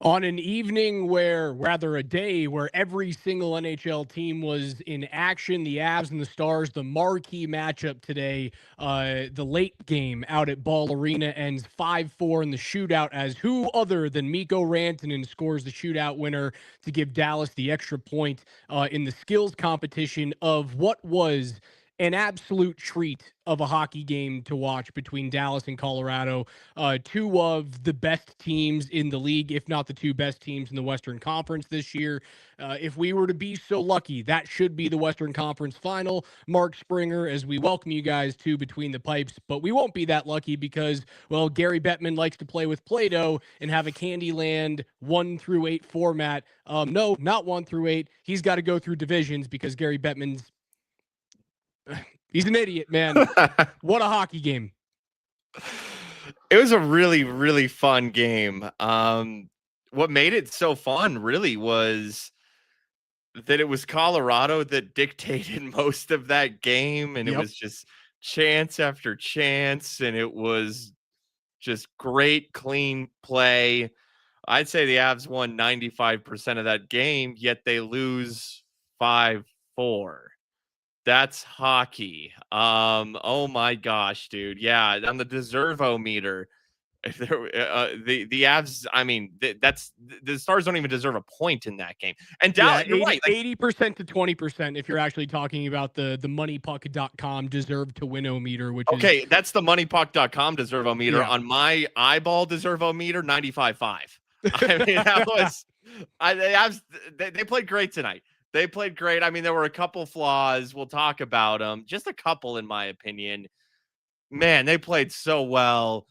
On an evening where, rather a day where every single NHL team was in action, the Avs and the Stars, the marquee matchup today, the late game out at Ball Arena ends 5-4 in the shootout as who other than Mikko Rantanen scores the shootout winner to give Dallas the extra point in the skills competition of what was an absolute treat of a hockey game to watch between Dallas and Colorado, two of the best teams in the league, if not the two best teams in the Western Conference this year. If we were to be so lucky, that should be the Western Conference final. Mark Springer, as we welcome you guys to Between the Pipes, but we won't be that lucky because, well, Gary Bettman likes to play with Play-Doh and have a Candyland 1-8 format. No, not 1-8. He's got to go through divisions because Gary Bettman's he's an idiot, man. What a hockey game. It was a really, really fun game. What made it so fun really was that it was Colorado that dictated most of that game, and it was just chance after chance, and it was just great, clean play. I'd say the Avs won 95% of that game, yet they lose 5-4. That's hockey. Oh my gosh, dude. Yeah, on the deservo meter, if there, the Avs. I mean, that's the Stars don't even deserve a point in that game. And Dallas, you're right, 80% to 20% if you're actually talking about the moneypuck.com deserve to win meter, which okay, that's the moneypuck.com deservo meter. Yeah. On my eyeball deservo meter, 95.5. I mean, that was they played great tonight. They played great. I mean, there were a couple flaws. We'll talk about them. Just a couple, in my opinion. Man, they played so well.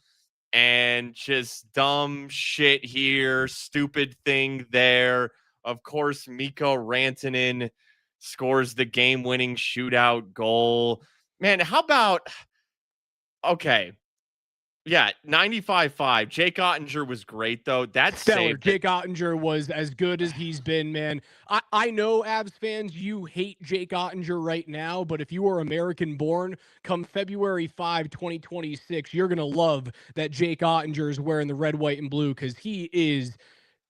And just dumb shit here, stupid thing there. Of course, Mikko Rantanen scores the game-winning shootout goal. Man, how about... Okay. Yeah, 95.5. Jake Ottinger was great, though. That's stellar. Jake Ottinger was as good as he's been, man. I know, Avs fans, you hate Jake Ottinger right now, but if you are American-born, come February 5, 2026, you're going to love that Jake Ottinger is wearing the red, white, and blue because he is...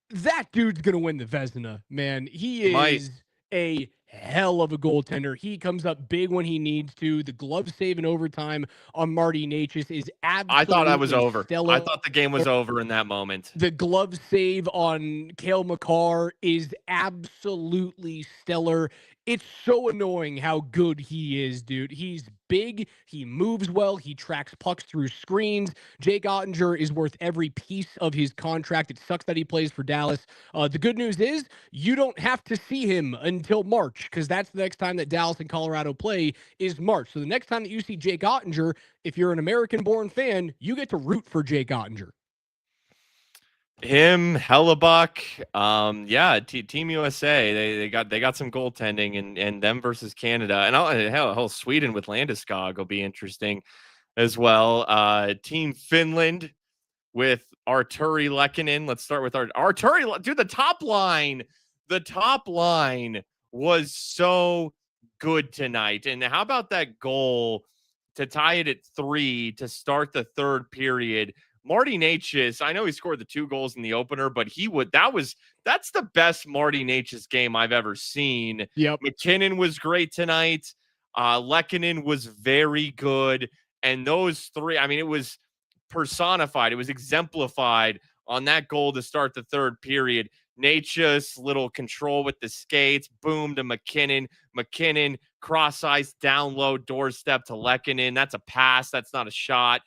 That dude's going to win the Vezina, man. He is a hell of a goaltender. He comes up big when he needs to. The glove save in overtime on Marty Necas is absolutely I thought I was over. stellar. I thought the game was over in that moment. The glove save on Cale Makar is absolutely stellar. It's so annoying how good he is, dude. He's big. He moves well. He tracks pucks through screens. Jake Ottinger is worth every piece of his contract. It sucks that he plays for Dallas. The good news is you don't have to see him until March because that's the next time that Dallas and Colorado play is March. So the next time that you see Jake Ottinger, if you're an American-born fan, you get to root for Jake Ottinger. Him, Hellebuck, yeah, Team USA. They got some goaltending, and them versus Canada, and hell, Sweden with Landeskog will be interesting as well. Team Finland with Arturi Lehkonen. Let's start with Arturi. Dude, the top line was so good tonight. And how about that goal to tie it at 3 to start the third period? Marty Necas, I know he scored the 2 goals in the opener, but that's the best Marty Necas game I've ever seen. Yep. McKinnon was great tonight. Lehkonen was very good. And those 3, I mean, it was personified. It was exemplified on that goal to start the third period. Necas, little control with the skates, boom to McKinnon. McKinnon, cross ice, down low, doorstep to Lehkonen. That's a pass. That's not a shot.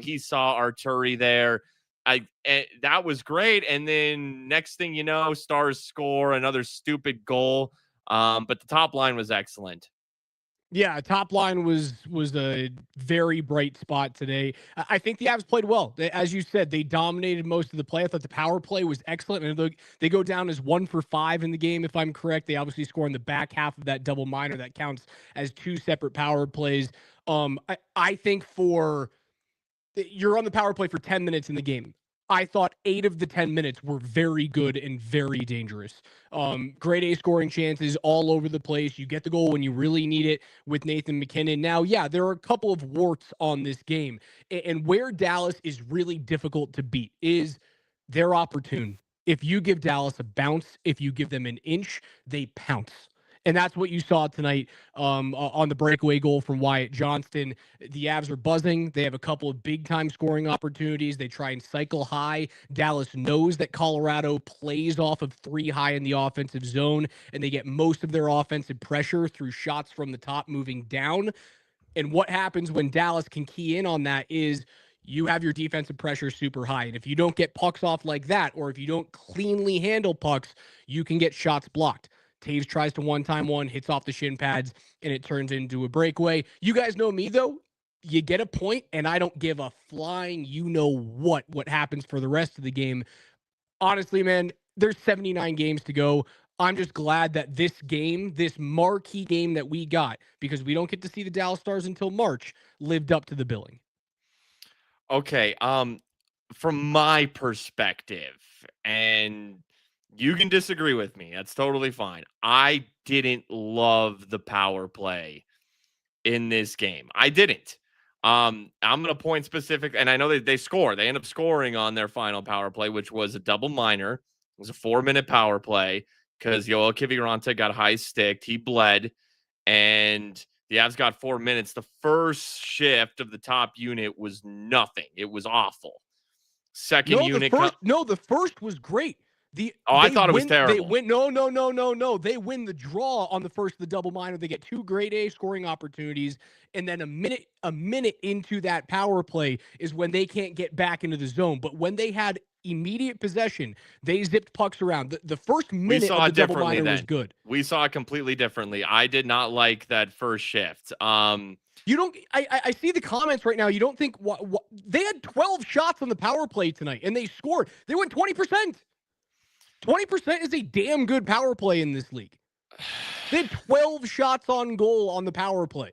He saw Arturi there. That was great. And then next thing you know, Stars score another stupid goal. But the top line was excellent. Yeah, top line was a very bright spot today. I think the Avs played well. As you said, they dominated most of the play. I thought the power play was excellent. And they go down as 1 for 5 in the game, if I'm correct. They obviously score in the back half of that double minor. That counts as 2 separate power plays. I think you're on the power play for 10 minutes in the game. I thought 8 of the 10 minutes were very good and very dangerous. Grade A scoring chances all over the place. You get the goal when you really need it with Nathan MacKinnon. Now, yeah, there are a couple of warts on this game. And where Dallas is really difficult to beat is they're opportune. If you give Dallas a bounce, if you give them an inch, they pounce. And that's what you saw tonight on the breakaway goal from Wyatt Johnston. The Avs are buzzing. They have a couple of big-time scoring opportunities. They try and cycle high. Dallas knows that Colorado plays off of 3 high in the offensive zone, and they get most of their offensive pressure through shots from the top moving down. And what happens when Dallas can key in on that is you have your defensive pressure super high. And if you don't get pucks off like that, or if you don't cleanly handle pucks, you can get shots blocked. Taves tries to one-time one, hits off the shin pads, and it turns into a breakaway. You guys know me, though. You get a point, and I don't give a flying what happens for the rest of the game. Honestly, man, there's 79 games to go. I'm just glad that this game, this marquee game that we got, because we don't get to see the Dallas Stars until March, lived up to the billing. Okay, from my perspective, and you can disagree with me, that's totally fine. I didn't love the power play in this game. I didn't. I'm going to point specific, and I know they score. They end up scoring on their final power play, which was a double minor. It was a 4-minute power play because Yoel Kiviranta got high sticked. He bled, and the Avs got 4 minutes. The first shift of the top unit was nothing. It was awful. Second unit. The first was great. I thought it was terrible. They win. No. They win the draw on the first of the double minor. They get 2 grade A scoring opportunities, and then a minute into that power play is when they can't get back into the zone. But when they had immediate possession, they zipped pucks around. The first minute of the double minor was good. We saw it completely differently. I did not like that first shift. You don't. I see the comments right now. You don't think what they had 12 shots on the power play tonight, and they scored. They went 20%. 20% is a damn good power play in this league. They had 12 shots on goal on the power play.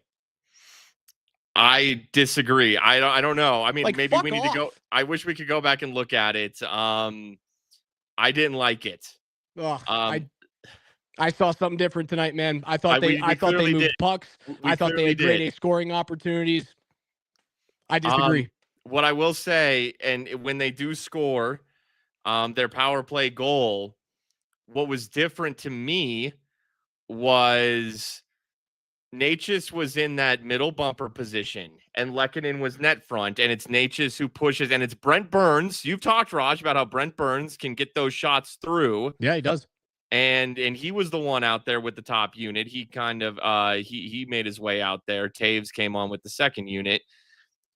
I disagree. I don't know. I mean, maybe we need to go. I wish we could go back and look at it. I didn't like it. I saw something different tonight, man. I thought they moved pucks. I thought they had grade A scoring opportunities. I disagree. What I will say, and when they do score their power play goal, what was different to me was Natchez was in that middle bumper position, and Lehkonen was net front, and it's Natchez who pushes, and it's Brent Burns. You've talked, Raj, about how Brent Burns can get those shots through. Yeah, he does. And he was the one out there with the top unit. He kind of he made his way out there. Taves came on with the second unit.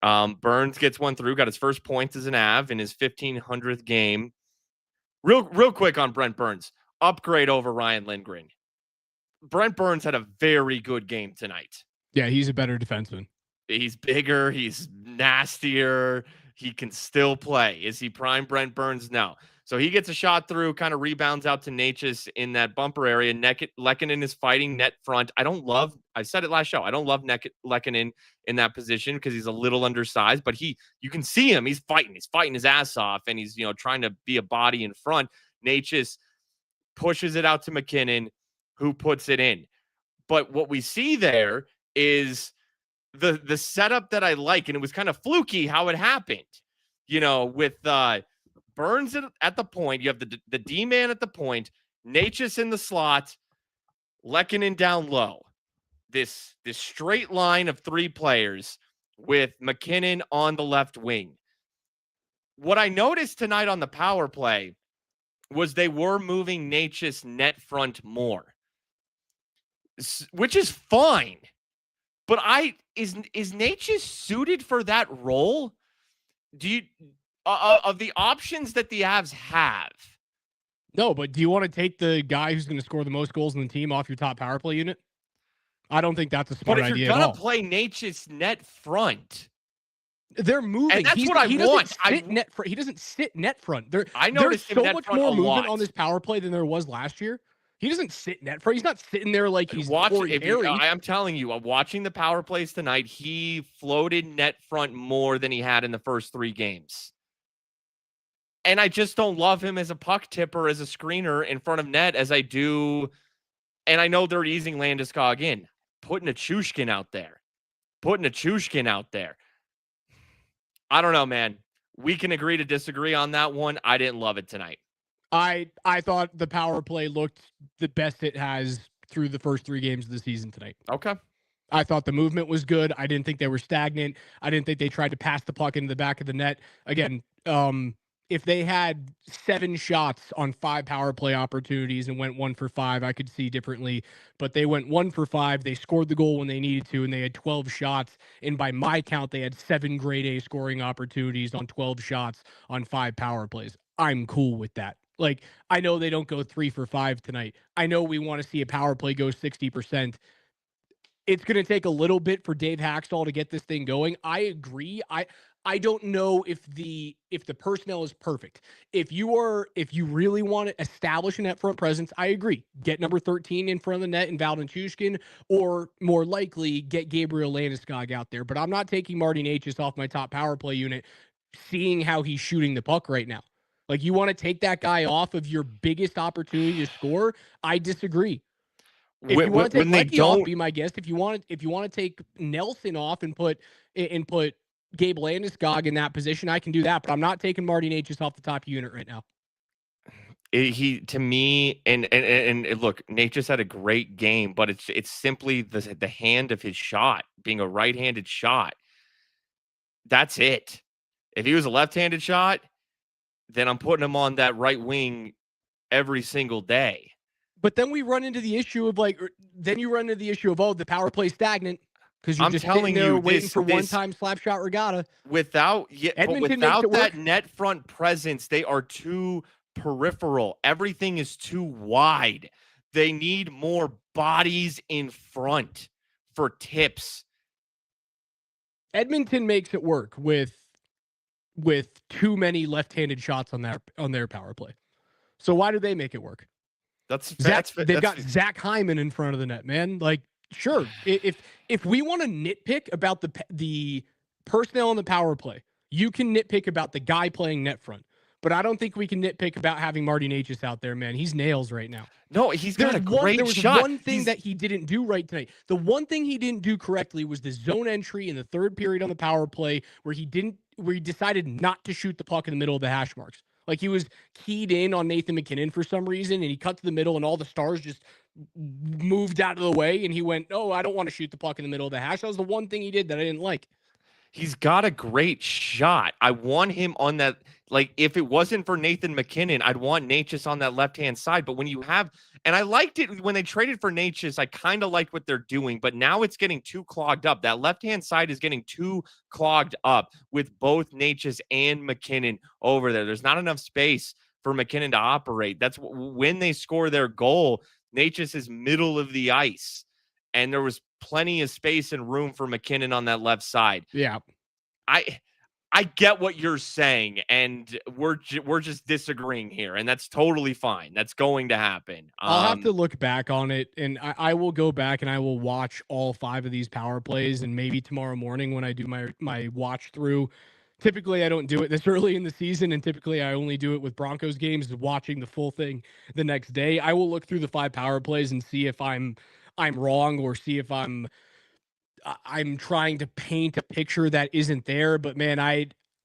Burns gets one through, got his first points as an Av in his 1500th game. Real quick on Brent Burns. Upgrade over Ryan Lindgren. Brent Burns had a very good game tonight. Yeah, he's a better defenseman. He's bigger. He's nastier. He can still play. Is he prime Brent Burns? No. So he gets a shot through, kind of rebounds out to Natchez in that bumper area. Lehkonen is fighting net front. I said it last show, I don't love Lehkonen in that position because he's a little undersized, but you can see him. He's fighting his ass off, and he's, trying to be a body in front. Natchez pushes it out to McKinnon, who puts it in. But what we see there is the setup that I like, and it was kind of fluky how it happened, with Burns at the point. You have the D-man at the point, Natchez in the slot, Lehkonen down low. This straight line of 3 players with McKinnon on the left wing. What I noticed tonight on the power play was they were moving Natchez net front more, which is fine. But is Natchez suited for that role? Do you of the options that the Avs have? No, but do you want to take the guy who's going to score the most goals in the team off your top power play unit? I don't think that's a smart idea. But if you're going to play Natchez net front, they're moving. And that's what I want. He doesn't sit net front. There's so much more movement on this power play than there was last year. He doesn't sit net front. He's not sitting there like he's I'm telling you, watching the power plays tonight, he floated net front more than he had in the first 3 games. And I just don't love him as a puck tipper, as a screener in front of net as I do. And I know they're easing Landeskog in. Putting a Chushkin out there. I don't know, man. We can agree to disagree on that one. I didn't love it tonight. I thought the power play looked the best it has through the first 3 games of the season tonight. Okay. I thought the movement was good. I didn't think they were stagnant. I didn't think they tried to pass the puck into the back of the net. Again, if they had 7 shots on 5 power play opportunities and went 1 for 5, I could see differently. But they went 1 for 5. They scored the goal when they needed to, and they had 12 shots. And by my count, they had 7 grade A scoring opportunities on 12 shots on 5 power plays. I'm cool with that. Like, I know they don't go 3 for 5 tonight. I know we want to see a power play go 60%. It's going to take a little bit for Dave Haxtell to get this thing going. I agree. I don't know if the personnel is perfect. If you really want to establish a net front presence, I agree. Get number 13 in front of the net in Valdentushkin, or more likely get Gabriel Landeskog out there. But I'm not taking Marty Necas off my top power play unit, seeing how he's shooting the puck right now. Like, you want to take that guy off of your biggest opportunity to score? I disagree. If you want to take Lecky off, be my guest. If you want to take Nelson off and put Gabe Landeskog in that position, I can do that. But I'm not taking Marty Necas off the top unit right now. He to me, and look, Necas had a great game, but it's simply the hand of his shot being a right-handed shot. That's it. If he was a left-handed shot, then I'm putting him on that right wing every single day. But then we run into the issue of the power play stagnant, because you're just sitting there waiting for one-time slap shot regatta. Without that net front presence, they are too peripheral. Everything is too wide. They need more bodies in front for tips. Edmonton makes it work with too many left-handed shots on their power play. So why do they make it work? They've got Zach Hyman in front of the net, man. Like, sure, if we want to nitpick about the personnel on the power play, you can nitpick about the guy playing net front. But I don't think we can nitpick about having Marty Necas out there, man. He's nails right now. No, he's got a great there was shot. One thing that he didn't do right tonight. The one thing he didn't do correctly was the zone entry in the third period on the power play, where he decided not to shoot the puck in the middle of the hash marks. Like, he was keyed in on Nathan MacKinnon for some reason, and he cut to the middle, and all the stars just moved out of the way, and he went, "Oh, I don't want to shoot the puck in the middle of the hash." That was the one thing he did that I didn't like. He's got a great shot. I want him on that. Like, if it wasn't for Nathan MacKinnon, I'd want Necas on that left-hand side. But when you have, and I liked it when they traded for Necas, I kind of liked what they're doing, but now it's getting too clogged up. That left-hand side is getting too clogged up with both Necas and MacKinnon over there. There's not enough space for MacKinnon to operate. That's when they score their goal. Necas is middle of the ice, and there was plenty of space and room for MacKinnon on that left side. Yeah. I get what you're saying, and we're just disagreeing here, and that's totally fine. That's going to happen. I'll have to look back on it, and I will go back and I will watch all 5 of these power plays, and maybe tomorrow morning when I do my watch through. Typically, I don't do it this early in the season, and typically I only do it with Broncos games, watching the full thing the next day. I will look through the 5 power plays and see if I'm wrong, or see if I'm trying to paint a picture that isn't there. But man,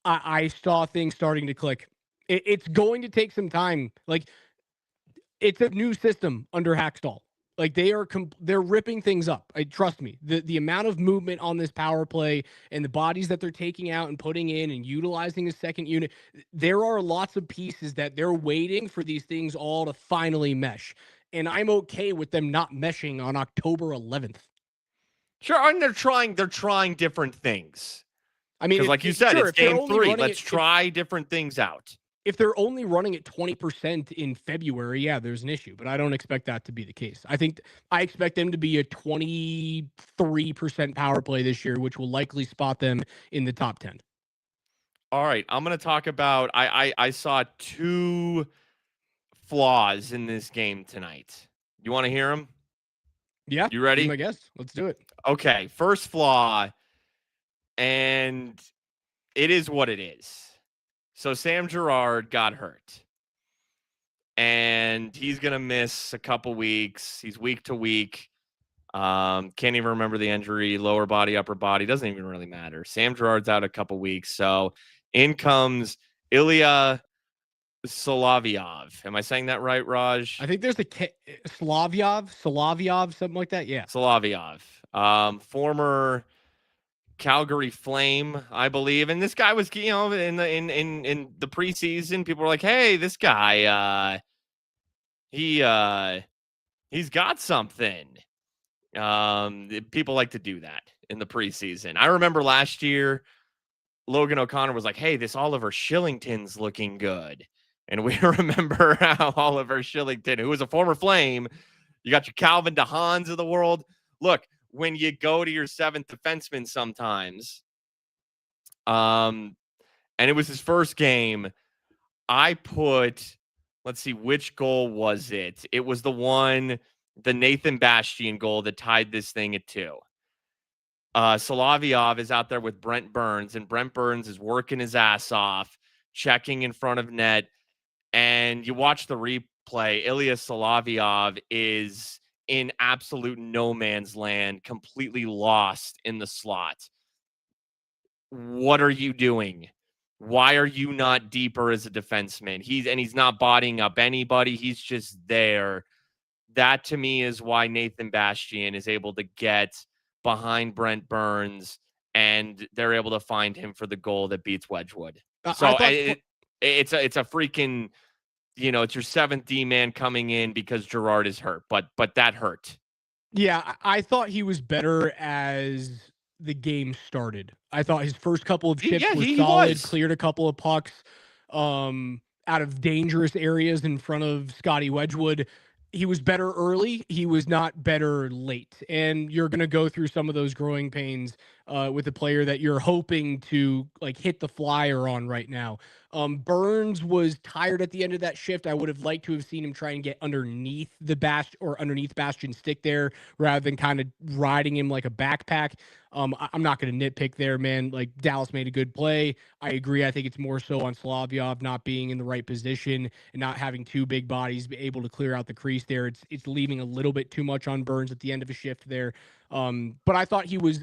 I saw things starting to click. It's going to take some time. Like, it's a new system under Haxtell. Like, they're ripping things up. Trust me. The amount of movement on this power play and the bodies that they're taking out and putting in and utilizing a second unit, there are lots of pieces that they're waiting for these things all to finally mesh. And I'm okay with them not meshing on October 11th. Sure, and they're trying different things. I mean, like you said, it's game 3. Let's try different things out. If they're only running at 20% in February, yeah, there's an issue. But I don't expect that to be the case. I expect them to be a 23% power play this year, which will likely spot them in the top 10. All right, I'm going to talk about. I saw 2 flaws in this game tonight. You want to hear them? Yeah. You ready? I guess. Let's do it. Okay. First flaw, and it is what it is. So Sam Girard got hurt, and he's going to miss a couple weeks. He's week to week. Can't even remember the injury, lower body, upper body. Doesn't even really matter. Sam Girard's out a couple weeks. So in comes Ilya Solovyov. Am I saying that right, Raj? I think there's Solovyov, something like that. Yeah. Solovyov. Former Calgary Flame, I believe. And this guy was, in the preseason, people were like, hey, this guy, he's got something. People like to do that in the preseason. I remember last year, Logan O'Connor was like, hey, this Oliver Shillington's looking good. And we remember how Oliver Shillington, who was a former Flame, you got your Calvin DeHaans of the world. Look, when you go to your seventh defenseman sometimes, and it was his first game, I put, let's see, which goal was it? It was the Nathan Bastian goal that tied this thing at 2. Solovyov is out there with Brent Burns, and Brent Burns is working his ass off, checking in front of net. And you watch the replay, Ilya Solovyov is in absolute no man's land, completely lost in the slot. What are you doing? Why are you not deeper as a defenseman? He's not bodying up anybody. He's just there. That to me is why Nathan Bastian is able to get behind Brent Burns, and they're able to find him for the goal that beats Wedgwood. So it's a freaking, it's your 7th D man coming in because Gerard is hurt, but that hurt. Yeah, I thought he was better as the game started. I thought his first couple of shifts were solid, cleared a couple of pucks out of dangerous areas in front of Scotty Wedgwood. He was better early. He was not better late. And you're going to go through some of those growing pains with a player that you're hoping to like hit the flyer on right now. Burns was tired at the end of that shift. I would have liked to have seen him try and get underneath underneath Bastion's stick there rather than kind of riding him like a backpack. I'm not going to nitpick there, man. Like Dallas made a good play. I agree. I think it's more so on Solovyov not being in the right position and not having two big bodies be able to clear out the crease there. It's leaving a little bit too much on Burns at the end of a shift there. But I thought he was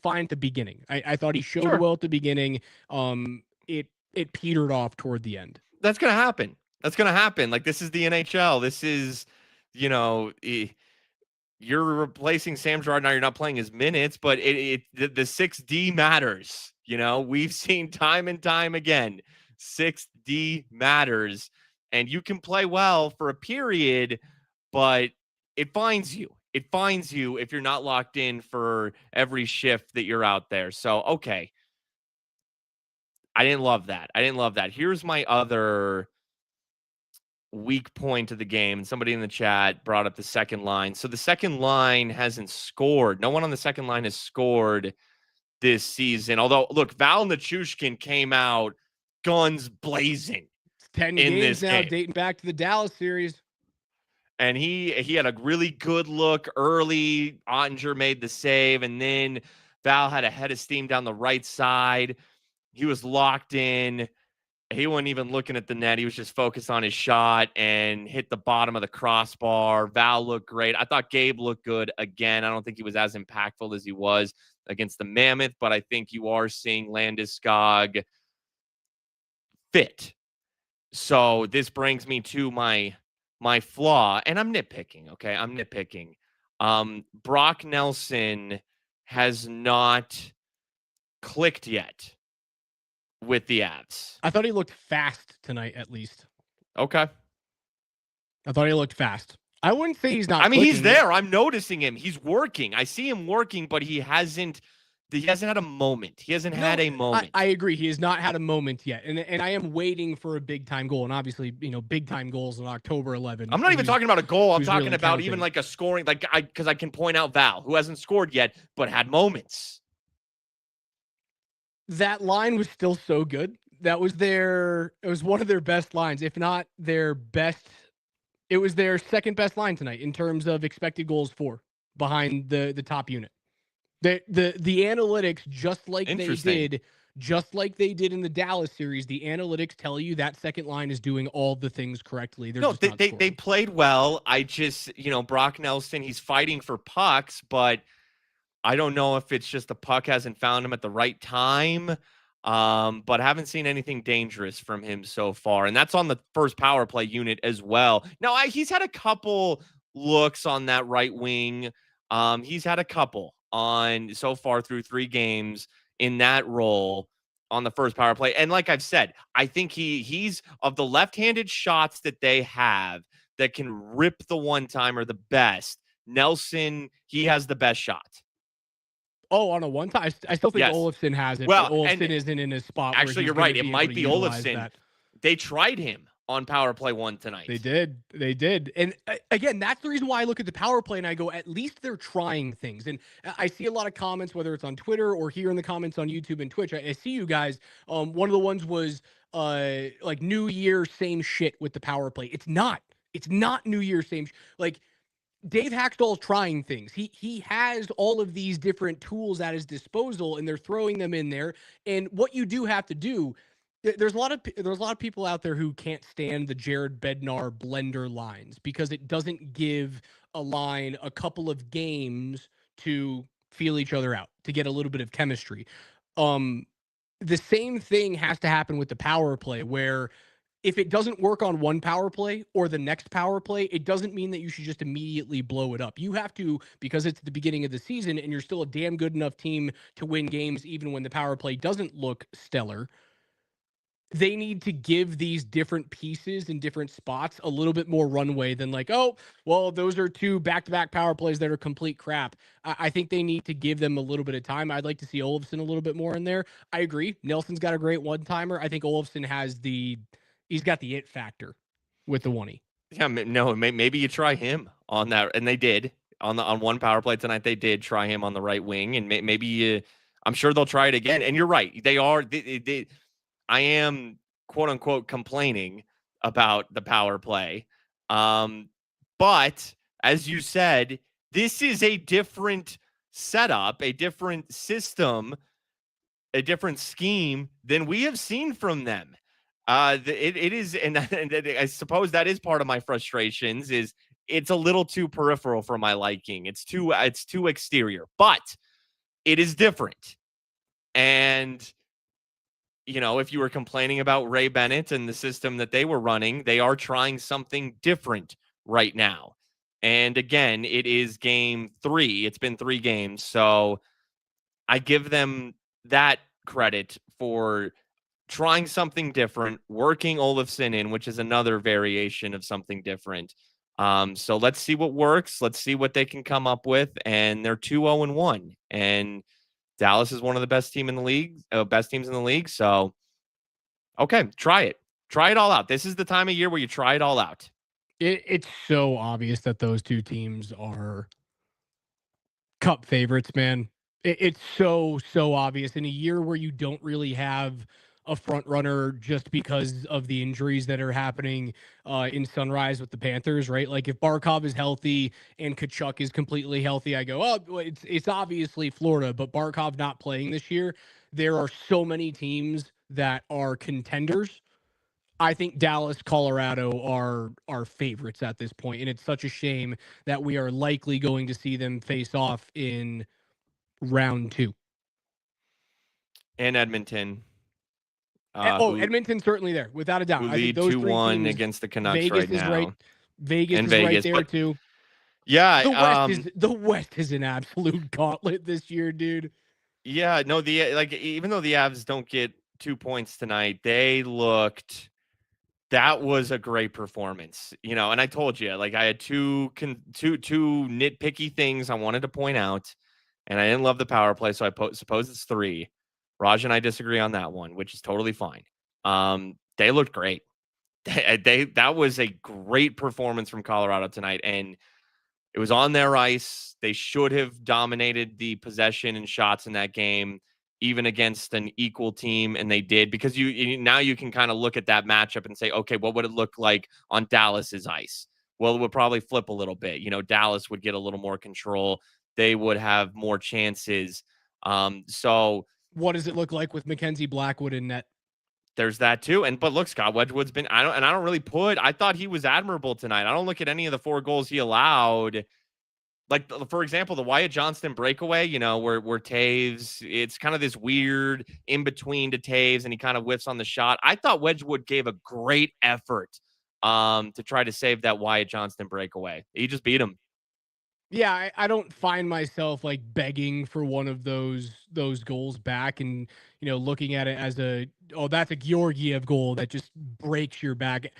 fine at the beginning. I thought he showed well at the beginning. It petered off toward the end. That's going to happen. Like, this is the NHL. This is, you're replacing Sam Girard. Now you're not playing his minutes, but the 6D matters. We've seen time and time again, 6D matters, and you can play well for a period, but it finds you. It finds you if you're not locked in for every shift that you're out there. So, okay. I didn't love that. Here's my other weak point of the game. Somebody in the chat brought up the second line. So the second line hasn't scored. No one on the second line has scored this season. Although, look, Val Nichushkin came out guns blazing. It's 10 games now, dating back to the Dallas series. And he had a really good look early. Ottinger made the save, and then Val had a head of steam down the right side. He was locked in. He wasn't even looking at the net. He was just focused on his shot and hit the bottom of the crossbar. Val looked great. I thought Gabe looked good again. I don't think he was as impactful as he was against the Mammoth, but I think you are seeing Landeskog fit. So this brings me to my flaw, and I'm nitpicking, okay? I'm nitpicking. Brock Nelson has not clicked yet with the Avs. I thought he looked fast tonight, at least. Okay. I thought he looked fast. I wouldn't say he's not. I mean, he's there. I'm noticing him. He's working. I see him working, but he hasn't had a moment. He hasn't had a moment. I agree. He has not had a moment yet. And I am waiting for a big time goal. And obviously, big time goals on October 11th. I'm not even talking about a goal. I'm talking really about even like a scoring, because I can point out Val, who hasn't scored yet, but had moments. That line was still so good. It was one of their best lines, if not their best. It was their second best line tonight in terms of expected goals for, behind the top unit. The analytics, just like they did in the Dallas series, the analytics tell you that second line is doing all the things correctly. They played well. I just, Brock Nelson, he's fighting for pucks, but I don't know if it's just the puck hasn't found him at the right time. but haven't seen anything dangerous from him so far. And that's on the first power play unit as well. Now, he's had a couple looks on that right wing. He's had a couple on so far through 3 games in that role on the first power play. And like I've said, I think he's of the left-handed shots that they have that can rip the one-timer the best. Nelson, he has the best shot. Oh, on a one time, I still think Yes. Olofsson has it, Well, but Olofsson and isn't in a spot where actually, he's you're going right. to It be able might to be utilize Olofsson. that. They tried him on power play 1 tonight. They did. And again, that's the reason why I look at the power play and I go, at least they're trying things. And I see a lot of comments, whether it's on Twitter or here in the comments on YouTube and Twitch. I see you guys. One of the ones was like New Year, same shit with the power play. It's not. It's not New Year, same. Like Dave Haxtell's trying things. He has all of these different tools at his disposal, and they're throwing them in there. And what you do have to do, there's a lot of people out there who can't stand the Jared Bednar blender lines because it doesn't give a line a couple of games to feel each other out, to get a little bit of chemistry. The same thing has to happen with the power play, where if it doesn't work on one power play or the next power play, it doesn't mean that you should just immediately blow it up. You have to, because it's the beginning of the season and you're still a damn good enough team to win games even when the power play doesn't look stellar. They need to give these different pieces in different spots a little bit more runway than like, oh, well, those are 2 back-to-back power plays that are complete crap. I think they need to give them a little bit of time. I'd like to see Olofsson a little bit more in there. I agree. Nelson's got a great one-timer. I think Olofsson has he's got the it factor with the 1-E. Yeah, no, maybe you try him on that, and they did on 1 power play tonight. They did try him on the right wing, and maybe I'm sure they'll try it again. And you're right, they are. I am quote unquote complaining about the power play, but as you said, this is a different setup, a different system, a different scheme than we have seen from them. It is, and I suppose that is part of my frustrations. Is it's a little too peripheral for my liking. It's too exterior, but it is different. And if you were complaining about Ray Bennett and the system that they were running, they are trying something different right now. And again, it is game 3. It's been 3 games, so I give them that credit for trying something different, working Olofsson in, which is another variation of something different. So let's see what works. Let's see what they can come up with. And they're 2-0-1. And Dallas is one of the best teams in the league. So, okay, try it. Try it all out. This is the time of year where you try it all out. It's so obvious that those 2 teams are cup favorites, man. It's so obvious in a year where you don't really have a front runner just because of the injuries that are happening in Sunrise with the Panthers, right? Like if Barkov is healthy and Kachuk is completely healthy, I go, oh, it's obviously Florida, but Barkov not playing this year. There are so many teams that are contenders. I think Dallas, Colorado are favorites at this point, and it's such a shame that we are likely going to see them face off in round 2. And Edmonton. Edmonton's certainly there, without a doubt. Who I think lead those 3 2-1 teams, against the Canucks Vegas right is now. right. Vegas and is Vegas, right there but, too. Yeah, the West is an absolute gauntlet this year, dude. Yeah, no, even though the Avs don't get 2 points tonight, that was a great performance, and I told you, I had two nitpicky things I wanted to point out, and I didn't love the power play, so I suppose it's 3. Raj and I disagree on that one, which is totally fine. They looked great. That was a great performance from Colorado tonight, and it was on their ice. They should have dominated the possession and shots in that game, even against an equal team, and they did, because now you can kind of look at that matchup and say, okay, what would it look like on Dallas's ice? Well, it would probably flip a little bit. Dallas would get a little more control. They would have more chances. So what does it look like with Mackenzie Blackwood in net? There's that too. But look, Scott Wedgwood's been, I thought he was admirable tonight. I don't look at any of the 4 goals he allowed like, for example, the Wyatt Johnston breakaway, where Taves, it's kind of this weird in between to Taves, and he kind of whiffs on the shot. I thought Wedgwood gave a great effort to try to save that Wyatt Johnston breakaway. He just beat him. Yeah, I don't find myself like begging for one of those goals back and looking at it as that's a Georgiev goal that just breaks your back.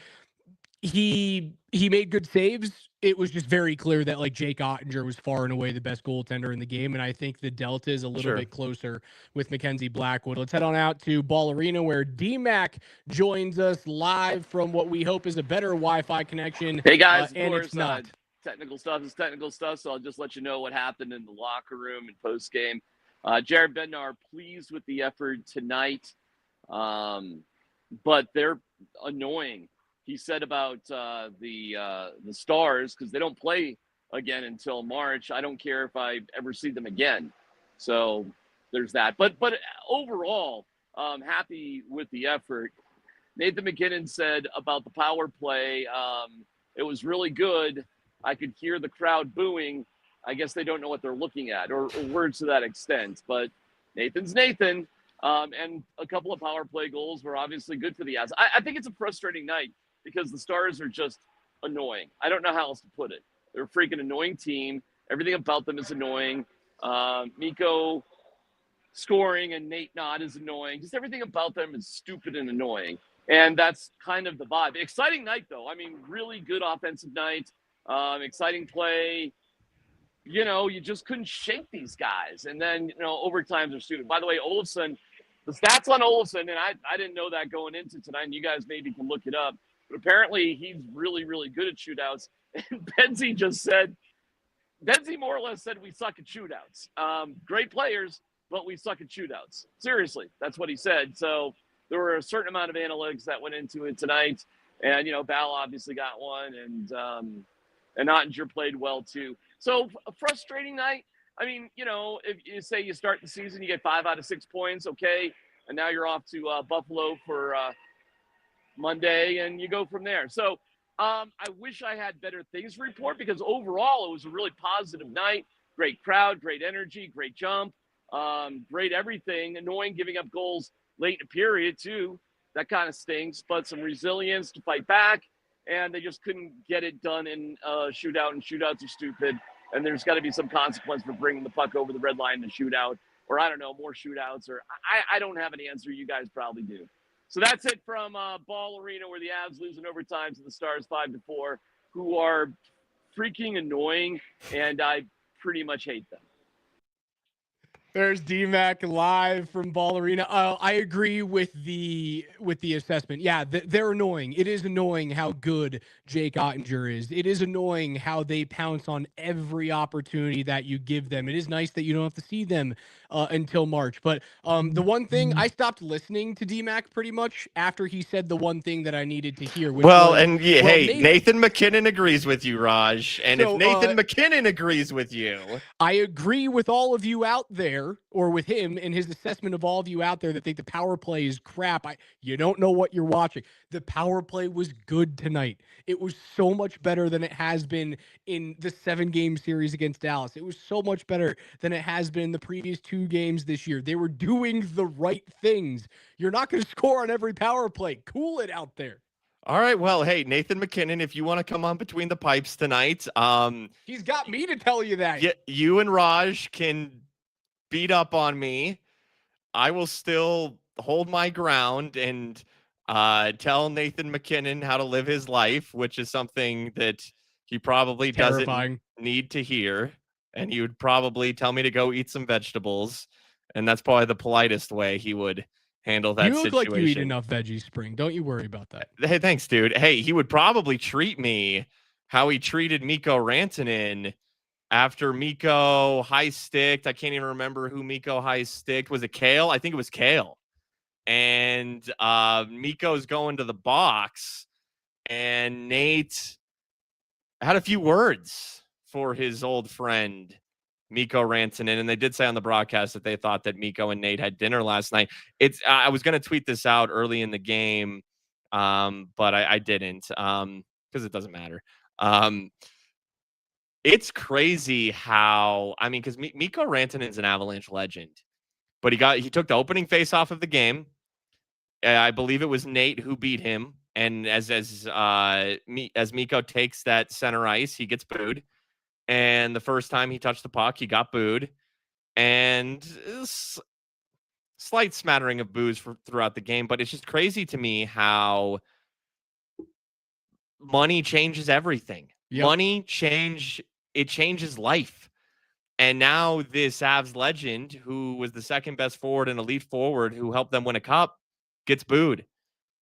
He made good saves. It was just very clear that like Jake Ottinger was far and away the best goaltender in the game, and I think the delta is a little Sure. bit closer with Mackenzie Blackwood. Let's head on out to Ball Arena where DMAC joins us live from what we hope is a better Wi-Fi connection. Hey guys, of and course, it's not. technical stuff is technical stuff, so I'll just let you know what happened in the locker room and post game. Jared Bednar pleased with the effort tonight, but they're annoying. He said about the Stars, because they don't play again until March. I don't care if I ever see them again. So there's that. But overall, happy with the effort. Nathan McKinnon said about the power play, it was really good. I could hear the crowd booing. I guess they don't know what they're looking at, or words to that extent. But Nathan's Nathan, and a couple of power play goals were obviously good for the Avs. I think it's a frustrating night because the Stars are just annoying. I don't know how else to put it. They're a freaking annoying team. Everything about them is annoying. Mikko scoring and Nate not is annoying. Just everything about them is stupid and annoying. And that's kind of the vibe. Exciting night, though. I mean, really good offensive night. Exciting play. You just couldn't shake these guys. And then, overtimes are stupid. By the way, Olofsson, the stats on Olofsson, and I didn't know that going into tonight, and you guys maybe can look it up. But apparently he's really, really good at shootouts. And Benzie more or less said we suck at shootouts. Great players, but we suck at shootouts. Seriously, that's what he said. So there were a certain amount of analytics that went into it tonight. And, Bal obviously got one, and Ottinger played well too. So a frustrating night. I mean, if you say you start the season, you get 5 out of 6 points, okay. And now you're off to Buffalo for Monday, and you go from there. So I wish I had better things to report, because overall it was a really positive night. Great crowd, great energy, great jump, great everything. Annoying giving up goals late in the period too. That kind of stinks, but some resilience to fight back, and they just couldn't get it done in a shootout, and shootouts are stupid, and there's got to be some consequence for bringing the puck over the red line in a shootout, or I don't know, more shootouts, or I don't have an answer. You guys probably do. So that's it from Ball Arena, where the Avs lose in overtime to the Stars 5-4, who are freaking annoying, and I pretty much hate them. There's DMAC live from Ball Arena. I agree with the assessment. Yeah, they're annoying. It is annoying how good Jake Ottinger is. It is annoying how they pounce on every opportunity that you give them. It is nice that you don't have to see them until March. But the one thing, I stopped listening to DMAC pretty much after he said the one thing that I needed to hear. Nathan McKinnon agrees with you, Raj. And so, if Nathan McKinnon agrees with you, I agree with all of you out there, or with him and his assessment of all of you out there that think the power play is crap. You don't know what you're watching. The power play was good tonight. It was so much better than it has been in the 7-game series against Dallas. It was so much better than it has been in the previous 2 games this year. They were doing the right things. You're not going to score on every power play. Cool it out there. All right. Well, hey, Nathan McKinnon, if you want to come on between the pipes tonight, he's got me to tell you that. You and Raj can beat up on me. I will still hold my ground and tell Nathan McKinnon how to live his life, which is something that he probably doesn't need to hear. And he would probably tell me to go eat some vegetables. And that's probably the politest way he would handle that situation. You look like you eat enough veggies, Spring. Don't you worry about that. Hey, thanks, dude. Hey, he would probably treat me how he treated Mikko Rantanen after Mikko high-sticked. I can't even remember who Mikko high-sticked. Was it Kale? I think it was Kale. And Mikko's going to the box, and Nate had a few words for his old friend, Mikko Rantanen, and they did say on the broadcast that they thought that Mikko and Nate had dinner last night. I was going to tweet this out early in the game, but I didn't because it doesn't matter. It's crazy how, I mean, because Mikko Rantanen's an Avalanche legend, but he took the opening face off of the game. I believe it was Nate who beat him, and as Mikko takes that center ice, he gets booed. And the first time he touched the puck, he got booed, and slight smattering of boos throughout the game. But it's just crazy to me how money changes everything. Yep. It changes life. And now this Avs legend, who was the second best forward and elite forward who helped them win a cup, gets booed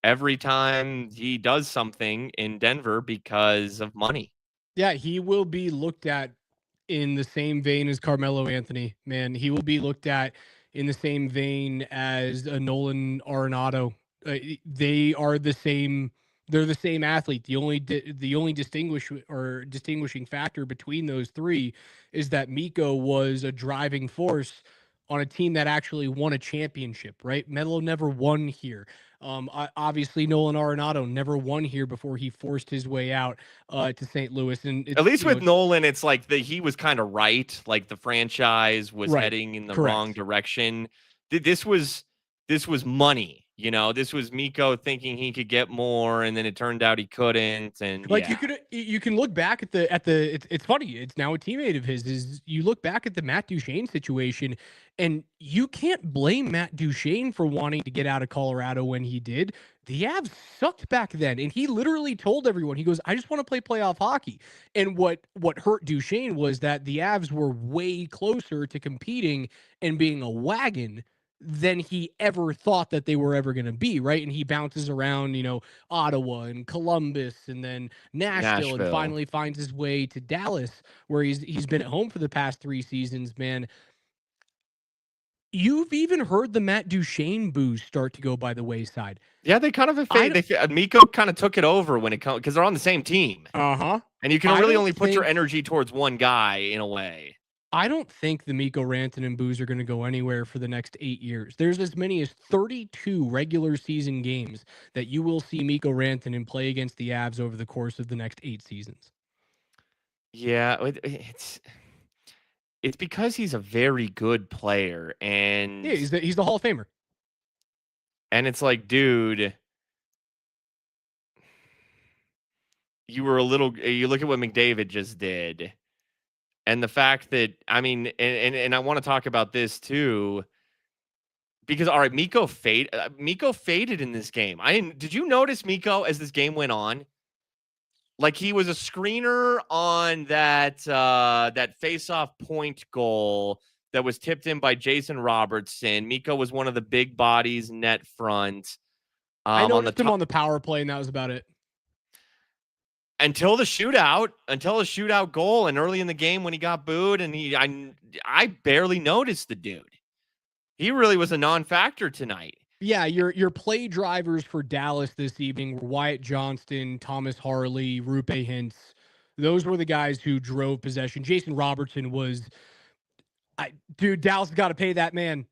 every time he does something in Denver because of money. Yeah, he will be looked at in the same vein as Carmelo Anthony, man. He will be looked at in the same vein as a Nolan Arenado. They are the same. They're the same athlete. The only distinguishing factor between those three is that Mikko was a driving force on a team that actually won a championship. Right? Melo never won here. Obviously, Nolan Arenado never won here before he forced his way out to St. Louis. And at least with Nolan, it's like he was kind of right. Like the franchise was heading in the wrong direction. This was money. You know, this was Mikko thinking he could get more, and then it turned out he couldn't. And like you can look back at the it's funny. It's now a teammate of his. Is you look back at the Matt Duchene situation, and you can't blame Matt Duchene for wanting to get out of Colorado when he did. The Avs sucked back then, and he literally told everyone, he goes, "I just want to play playoff hockey." And what hurt Duchene was that the Avs were way closer to competing and being a wagon than he ever thought that they were ever going to be, right? And he bounces around, Ottawa and Columbus and then Nashville and finally finds his way to Dallas, where he's been at home for the past 3 seasons, man. You've even heard the Matt Duchene boos start to go by the wayside. Yeah, they kind of Mikko kind of took it over when it comes, because they're on the same team. Uh-huh. And you can really only put your energy towards one guy in a way. I don't think the Mikko Rantanen boos are going to go anywhere for the next 8 years. There's as many as 32 regular season games that you will see Mikko Rantanen play against the Avs over the course of the next 8 seasons. Yeah, it's because he's a very good player, and yeah, he's the Hall of Famer. And it's like, dude, you look at what McDavid just did. And the fact that, I mean, and I want to talk about this too, because all right, Mikko faded in this game. Did you notice Mikko as this game went on? Like he was a screener on that face-off point goal that was tipped in by Jason Robertson. Mikko was one of the big bodies net front. I noticed him on the power play, and that was about it. Until the shootout goal, and early in the game when he got booed, and I barely noticed the dude. He really was a non-factor tonight. Yeah, your play drivers for Dallas this evening were Wyatt Johnston, Thomas Harley, Rupe Hintz. Those were the guys who drove possession. Jason Robertson was, dude, Dallas got to pay that man.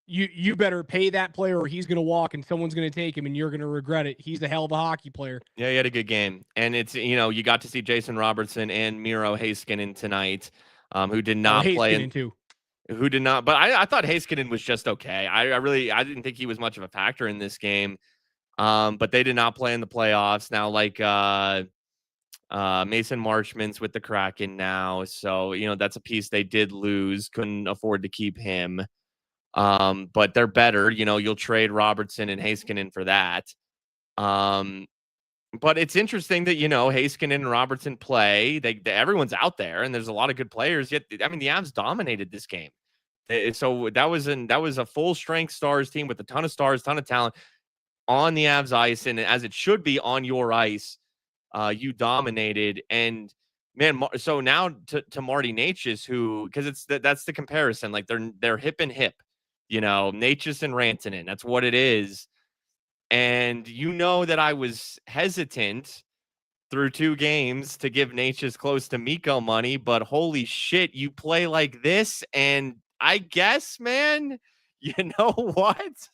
You better pay that player or he's going to walk and someone's going to take him and you're going to regret it. He's a hell of a hockey player. Yeah, he had a good game. And it's, you got to see Jason Robertson and Miro Heiskanen tonight, who did not play. Who did not, but I thought Heiskanen was just okay. I didn't think he was much of a factor in this game. But they did not play in the playoffs. Now, like Mason Marchman's with the Kraken now. So, that's a piece they did lose. Couldn't afford to keep him. But they're better. You'll trade Robertson and Heiskanen for that. But it's interesting that, Heiskanen and Robertson play. Everyone's out there, and there's a lot of good players. Yet, I mean, the Avs dominated this game. So that was a full strength Stars team with a ton of stars, ton of talent on the Avs ice, and as it should be on your ice. You dominated, and man. So now to Marty Necas, who, because that's the comparison. Like they're hip and hip, Necas and Rantanen. That's what it is. And that I was hesitant through 2 games to give Necas close to Mikko money, but holy shit, you play like this, and I guess, man, you know what?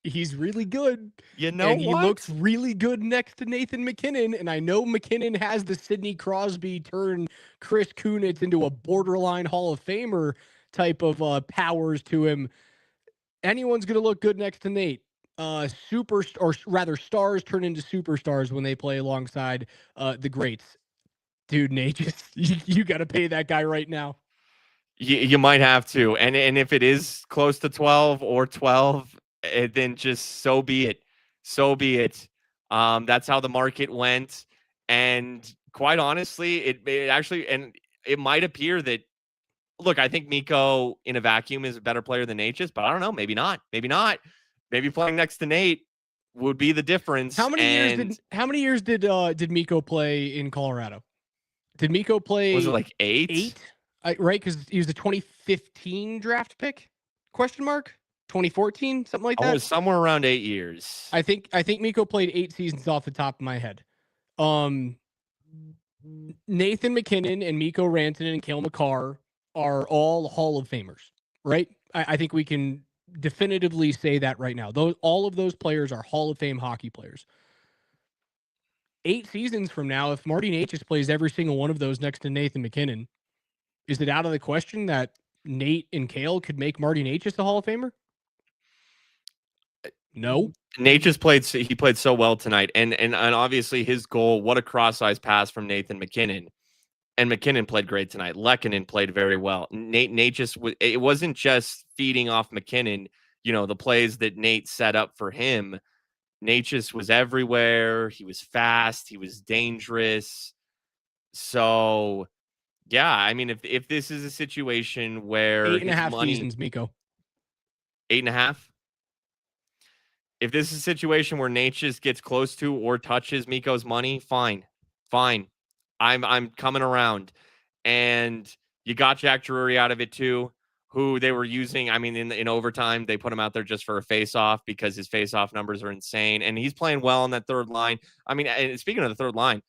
He's really good. You know And he what? looks really good next to Nathan McKinnon. And I know McKinnon has the Sidney Crosby turn Chris Kunitz into a borderline Hall of Famer type of powers to him. Anyone's going to look good next to Nate. Stars turn into superstars when they play alongside the greats. Dude, Nate, you got to pay that guy right now. You might have to. And if it is close to 12 or 12, then just so be it. So be it. That's how the market went. And quite honestly, it actually, and it might appear that, look, I think Mikko in a vacuum is a better player than Nate, but I don't know. Maybe not. Maybe not. Maybe playing next to Nate would be the difference. How many years did Mikko play in Colorado? Did Mikko play? Was it like 8? 8? Right, because he was the 2015 draft pick? Question mark? 2014, something like that. Oh, it was somewhere around 8 years. I think Mikko played 8 seasons off the top of my head. Nathan McKinnon and Mikko Rantanen and Cale Makar are all Hall of Famers, right? I think we can definitively say that right now. All of those players are Hall of Fame hockey players. 8 seasons from now, if Marty Necas plays every single one of those next to Nathan McKinnon, is it out of the question that Nate and Cale could make Marty Necas a Hall of Famer? No. Necas played so well tonight. And obviously his goal, what a cross-eyes pass from Nathan McKinnon. And McKinnon played great tonight. Lehkonen played very well. Nate it wasn't just feeding off McKinnon, the plays that Nate set up for him. Nate just was everywhere. He was fast. He was dangerous. So, yeah, I mean, if this is a situation where 8.5 seasons, Mikko. 8.5? If this is a situation where Nate just gets close to or touches Mikko's money, fine. I'm coming around. And you got Jack Drury out of it too, who they were using. I mean, in overtime, they put him out there just for a face-off because his face-off numbers are insane. And he's playing well on that third line. I mean, and speaking of the third line,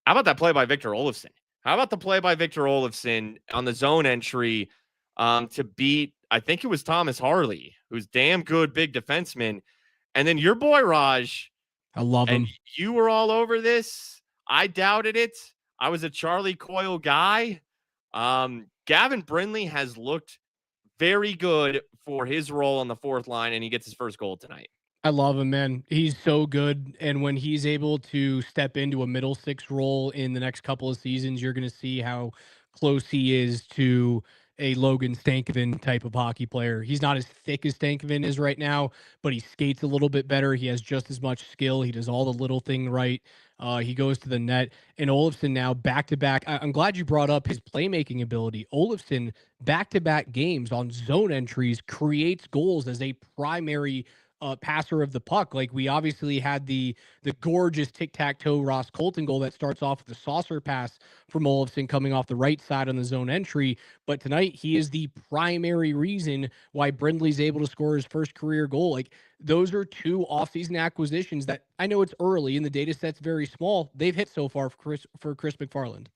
how about that play by Victor Olofsson? How about the play by Victor Olofsson on the zone entry to beat, I think it was Thomas Harley, who's damn good big defenseman. And then your boy Raj. I love him. You were all over this. I doubted it. I was a Charlie Coyle guy. Gavin Brindley has looked very good for his role on the fourth line, and he gets his first goal tonight. I love him, man. He's so good. And when he's able to step into a middle six role in the next couple of seasons, you're going to see how close he is to a Logan Stankoven type of hockey player. He's not as thick as Stankoven is right now, but he skates a little bit better. He has just as much skill. He does all the little thing right. He goes to the net. And Olofsson now back-to-back. I'm glad you brought up his playmaking ability. Olofsson, back-to-back games on zone entries, creates goals as a primary passer of the puck. Like, we obviously had the gorgeous tic-tac-toe Ross Colton goal that starts off with a saucer pass from Olofsson coming off the right side on the zone entry. But tonight, he is the primary reason why Brindley's able to score his first career goal. Like, those are 2 offseason acquisitions that, I know it's early and the data set's very small, they've hit so far for Chris McFarland.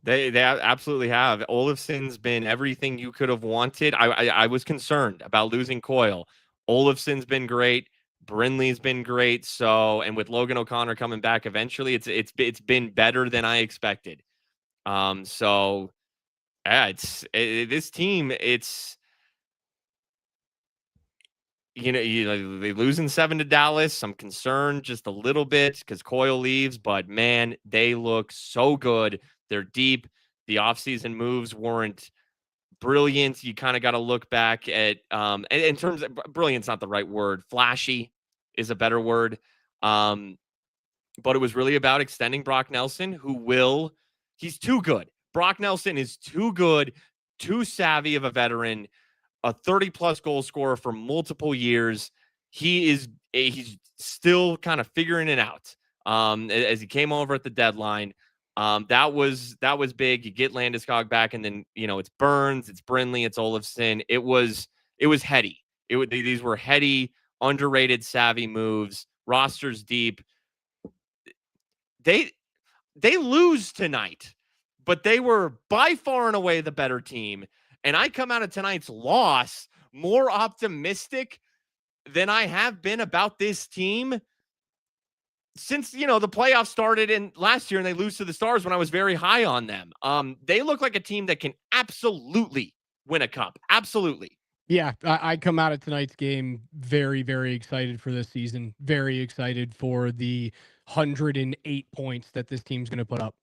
They absolutely have. Olofsson's been everything you could have wanted. I was concerned about losing Coyle. Olofsson's been great. Brindley's been great. So, and with Logan O'Connor coming back eventually, it's been better than I expected. So yeah, this team, they losing 7 to Dallas. I'm concerned just a little bit because Coyle leaves, but man, they look so good. They're deep. The offseason moves weren't brilliant. You kind of got to look back at, in terms of brilliant's not the right word. Flashy is a better word. But it was really about extending Brock Nelson, he's too good. Brock Nelson is too good, too savvy of a veteran, a 30-plus goal scorer for multiple years. He's still kind of figuring it out as he came over at the deadline. That was big. You get Landeskog back, and then it's Burns, it's Brindley, it's Olofsson. It was heady. These were heady, underrated, savvy moves. Rosters deep. They lose tonight, but they were by far and away the better team. And I come out of tonight's loss more optimistic than I have been about this team since, the playoffs started in last year and they lose to the Stars when I was very high on them. They look like a team that can absolutely win a cup. Absolutely. Yeah, I come out of tonight's game very, very excited for this season. Very excited for the 108 points that this team's going to put up.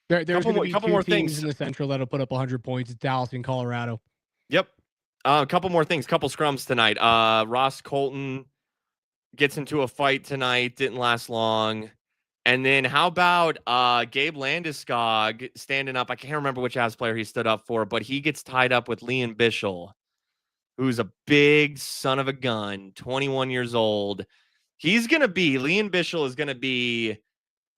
There's going to be couple two more teams things. in the Central that'll put up 100 points. It's Dallas and Colorado. Yep. A couple more things. Couple scrums tonight. Ross Colton gets into a fight tonight. Didn't last long. And then how about Gabe Landeskog standing up? I can't remember which Avs player he stood up for, but he gets tied up with Liam Bichel, who's a big son of a gun, 21 years old. Liam Bichel is going to be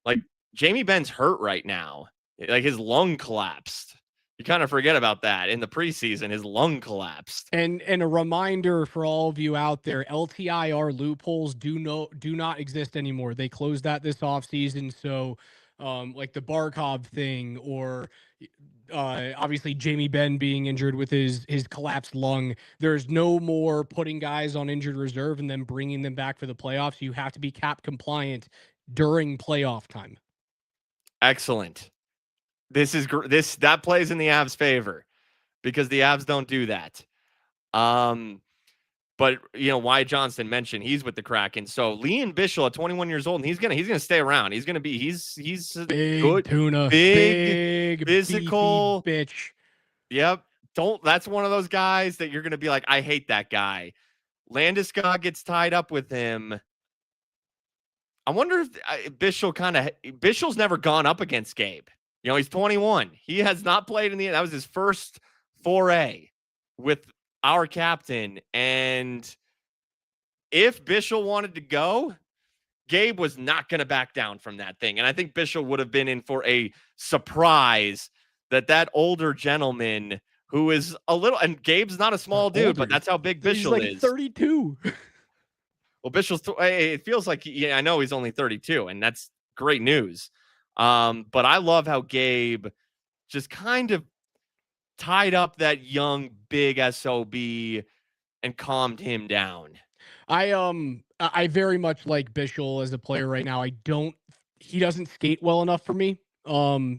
like Jamie Benn's hurt right now. Like his lung collapsed. You kind of forget about that. In the preseason, his lung collapsed. And a reminder for all of you out there, LTIR loopholes do not exist anymore. They closed that this offseason. So like the Barkov thing, or obviously Jamie Benn being injured with his collapsed lung. There's no more putting guys on injured reserve and then bringing them back for the playoffs. You have to be cap compliant during playoff time. Excellent. That plays in the Avs' favor because the Avs don't do that. But Wyatt Johnston mentioned he's with the Kraken. So Liam Bichel at 21 years old, and he's gonna stay around. He's Big good, tuna, big physical bitch. Yep. That's one of those guys that you're gonna be like, I hate that guy. Landeskog gets tied up with him. I wonder if Bichel's never gone up against Gabe. He's 21. He has not played that was his first foray with our captain. And if Bichel wanted to go, Gabe was not going to back down from that thing. And I think Bichel would have been in for a surprise that older gentleman who is and Gabe's not a small dude, but that's how big Bichel is. 32. Well, it feels like, I know he's only 32, and that's great news. But I love how Gabe just kind of tied up that young, big SOB and calmed him down. I very much like Bichel as a player right now. He doesn't skate well enough for me.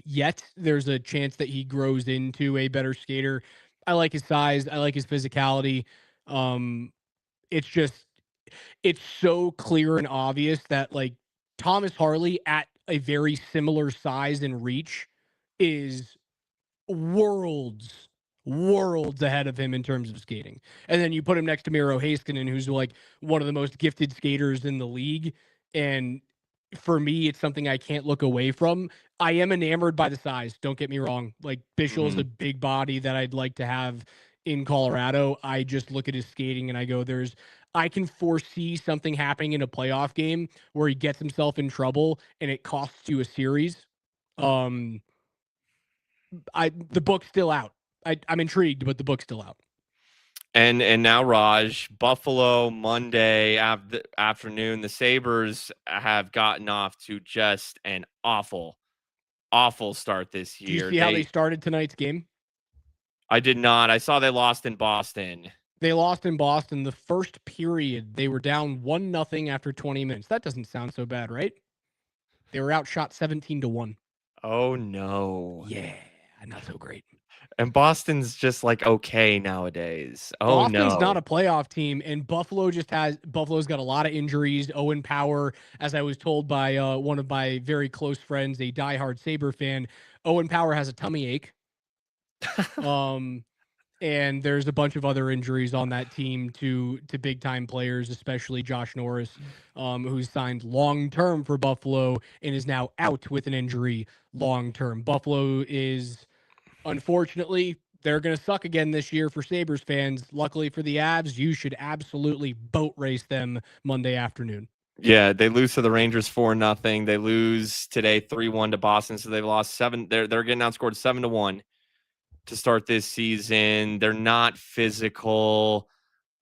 Yet there's a chance that he grows into a better skater. I like his size. I like his physicality. It's so clear and obvious that like Thomas Harley at a very similar size and reach is worlds ahead of him in terms of skating. And then you put him next to Miro Heiskanen, who's like one of the most gifted skaters in the league. And for me, it's something I can't look away from. I am enamored by the size. Don't get me wrong. Like Bichel is a big body that I'd like to have in Colorado. I just look at his skating and I go, I can foresee something happening in a playoff game where he gets himself in trouble and it costs you a series. The book's still out. I'm intrigued, but the book's still out. And now, Raj, Buffalo Monday afternoon. The Sabres have gotten off to just an awful start this year. Do you see how they started tonight's game? I did not. I saw they lost in Boston. They lost in Boston. The first period, they were down 1-0 after 20 minutes. That doesn't sound so bad, right? They were outshot 17-1. Oh, no. Yeah, not so great. And Boston's just like okay nowadays. Oh, Boston's not a playoff team, and Buffalo's got a lot of injuries. Owen Power, as I was told by one of my very close friends, a diehard Sabre fan, Owen Power has a tummy ache. And there's a bunch of other injuries on that team to big time players, especially Josh Norris, who's signed long term for Buffalo and is now out with an injury long term. Buffalo is, unfortunately, they're going to suck again this year for Sabres fans. Luckily for the Avs, you should absolutely boat race them Monday afternoon. Yeah, they lose to the Rangers 4-0. They lose today 3-1 to Boston, so they've lost 7. They're getting outscored 7-1. To start this season. They're not physical.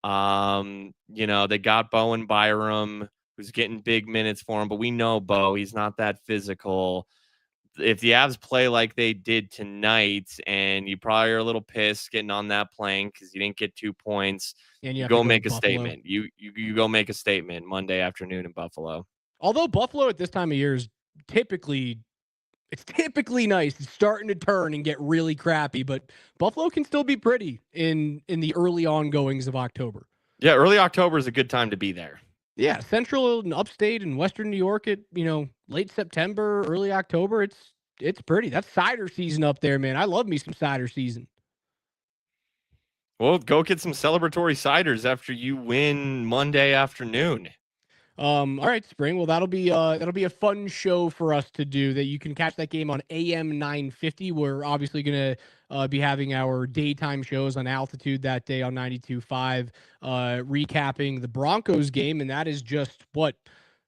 They got Bowen Byram, who's getting big minutes for him, but we know Bo, he's not that physical. the Avs play like they did tonight, and you probably are a little pissed getting on that plane because you didn't get 2 points, And you you have to go go to make a Buffalo. statement. You go make a statement Monday afternoon in Buffalo. Although Buffalo at this time of year is typically nice. It's starting to turn and get really crappy, but Buffalo can still be pretty in the early ongoings of October. Yeah, early October is a good time to be there. Yeah, central and upstate and western New York at, late September, early October, it's pretty. That's cider season up there, man. I love me some cider season. Well, go get some celebratory ciders after you win Monday afternoon. All right, Spring. Well, that'll be a fun show for us to do. That you can catch that game on AM 950. We're obviously gonna be having our daytime shows on Altitude that day on 92.5, recapping the Broncos game, and that is just what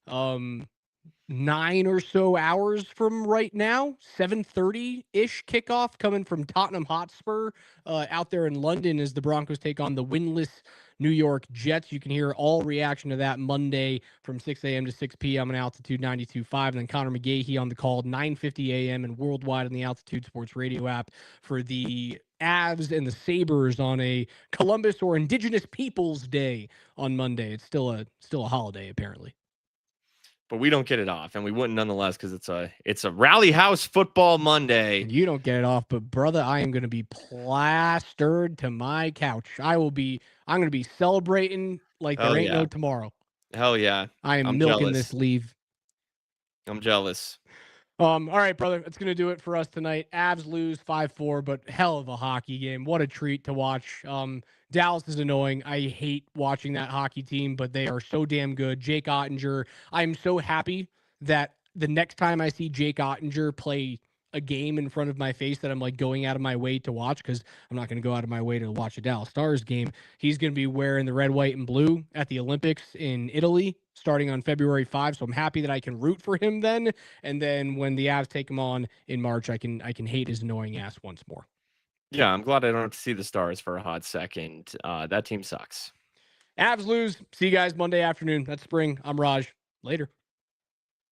9 or so hours from right now, 7:30-ish kickoff coming from Tottenham Hotspur out there in London as the Broncos take on the winless New York Jets. You can hear all reaction to that Monday from 6 a.m. to 6 p.m. on Altitude 92.5. And then Connor McGahee on the call, 9:50 a.m. and worldwide on the Altitude Sports Radio app for the Avs and the Sabres on a Columbus or Indigenous Peoples Day on Monday. It's still a holiday, apparently. But we don't get it off, and we wouldn't nonetheless because it's a Rally House Football Monday. And you don't get it off, but brother, I am going to be plastered to my couch. I'm going to be celebrating like there ain't no tomorrow. Hell yeah. I am I'm milking jealous. this leave. I'm jealous. All right, brother. That's going to do it for us tonight. Avs lose 5-4, but hell of a hockey game. What a treat to watch. Dallas is annoying. I hate watching that hockey team, but they are so damn good. Jake Ottinger. I'm so happy that the next time I see Jake Ottinger play a game in front of my face that I'm like going out of my way to watch, because I'm not going to go out of my way to watch a Dallas Stars game. He's going to be wearing the red, white, and blue at the Olympics in Italy starting on February 5. So I'm happy that I can root for him then. And then when the Avs take him on in March, I can hate his annoying ass once more. Yeah, I'm glad I don't have to see the Stars for a hot second. That team sucks. Avs lose. See you guys Monday afternoon. That's Spring. I'm Raj. Later.